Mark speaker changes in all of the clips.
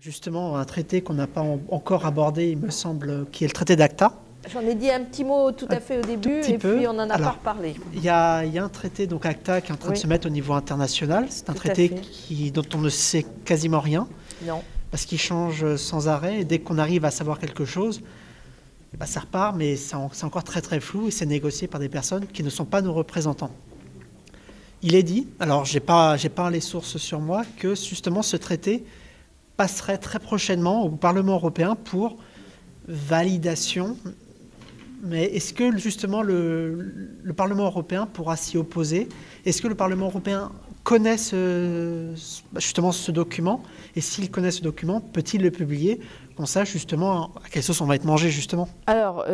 Speaker 1: Justement, un traité qu'on n'a pas encore abordé, il me semble, qui est le traité d'ACTA.
Speaker 2: J'en ai dit un petit mot tout à fait au début, et puis on n'en a pas reparlé.
Speaker 1: Il y a un traité, donc ACTA, qui est en train de se mettre au niveau international. C'est un traité dont on ne sait quasiment rien.
Speaker 2: Non.
Speaker 1: Parce qu'il change sans arrêt, et dès qu'on arrive à savoir quelque chose, ça repart, mais c'est encore très très flou, et c'est négocié par des personnes qui ne sont pas nos représentants. Il est dit, alors j'ai pas les sources sur moi, que justement ce traité passerait très prochainement au Parlement européen pour validation. Mais est-ce que justement le Parlement européen pourra s'y opposer? Est-ce que le Parlement européen connaît justement ce document? Et s'il connaît ce document, peut-il le publier? Qu'on sache justement à quelle sauce on va être mangé justement.
Speaker 2: Alors,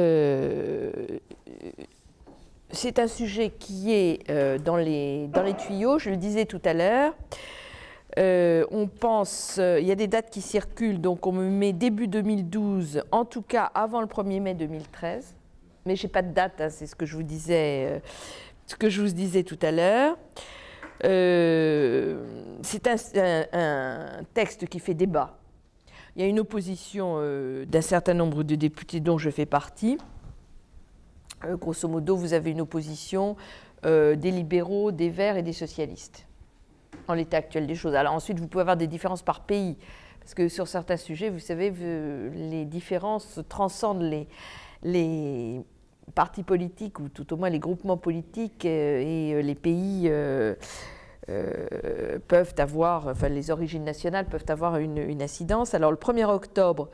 Speaker 2: c'est un sujet qui est dans les tuyaux, je le disais tout à l'heure. On pense, il y a des dates qui circulent, donc on me met début 2012, en tout cas avant le 1er mai 2013. Mais je n'ai pas de date, hein, c'est ce que je vous disais, tout à l'heure. C'est un texte qui fait débat. Il y a une opposition d'un certain nombre de députés dont je fais partie. Grosso modo, vous avez une opposition des libéraux, des Verts et des socialistes, en l'état actuel des choses. Alors ensuite, vous pouvez avoir des différences par pays, parce que sur certains sujets, vous savez, les différences transcendent les partis politiques, ou tout au moins les groupements politiques, et les pays peuvent avoir, enfin les origines nationales peuvent avoir une incidence. Alors le 1er octobre,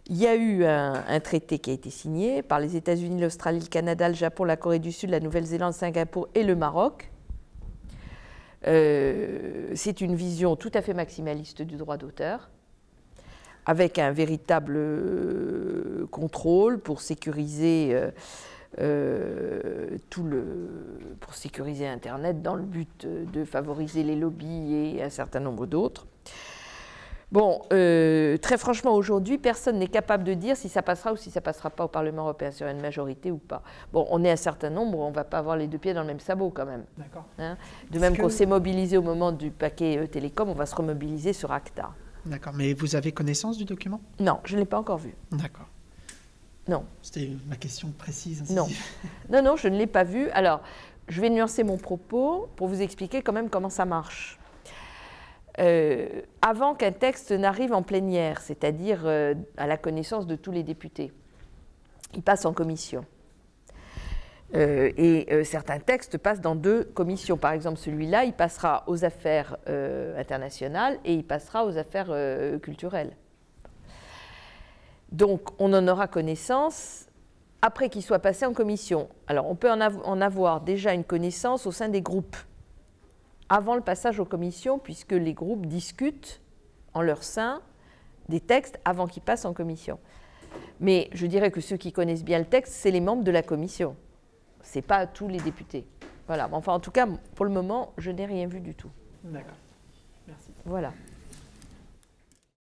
Speaker 2: il y a eu un traité qui a été signé par les États-Unis, l'Australie, le Canada, le Japon, la Corée du Sud, la Nouvelle-Zélande, Singapour et le Maroc. C'est une vision tout à fait maximaliste du droit d'auteur, avec un véritable contrôle pour sécuriser pour sécuriser Internet dans le but de favoriser les lobbies et un certain nombre d'autres. Bon, très franchement, aujourd'hui, personne n'est capable de dire si ça passera ou si ça ne passera pas au Parlement européen, sur une majorité ou pas. Bon, on est un certain nombre, on ne va pas avoir les deux pieds dans le même sabot quand même.
Speaker 1: D'accord.
Speaker 2: Hein, de même qu'on s'est mobilisé au moment du paquet télécom, on va se remobiliser sur ACTA.
Speaker 1: D'accord, mais vous avez connaissance du document?
Speaker 2: Non, je ne l'ai pas encore vu.
Speaker 1: D'accord.
Speaker 2: Non.
Speaker 1: C'était ma question précise.
Speaker 2: Non. Non, je ne l'ai pas vu. Alors, je vais nuancer mon propos pour vous expliquer quand même comment ça marche. Avant qu'un texte n'arrive en plénière, c'est-à-dire à la connaissance de tous les députés, il passe en commission. Certains textes passent dans 2 commissions. Par exemple, celui-là, il passera aux affaires internationales et il passera aux affaires culturelles. Donc, on en aura connaissance après qu'il soit passé en commission. Alors, on peut en avoir déjà une connaissance au sein des groupes, avant le passage aux commissions, puisque les groupes discutent en leur sein des textes avant qu'ils passent en commission. Mais je dirais que ceux qui connaissent bien le texte, c'est les membres de la commission. Ce n'est pas tous les députés. Voilà. Enfin, en tout cas, pour le moment, je n'ai rien vu du tout.
Speaker 1: D'accord. Merci.
Speaker 2: Voilà.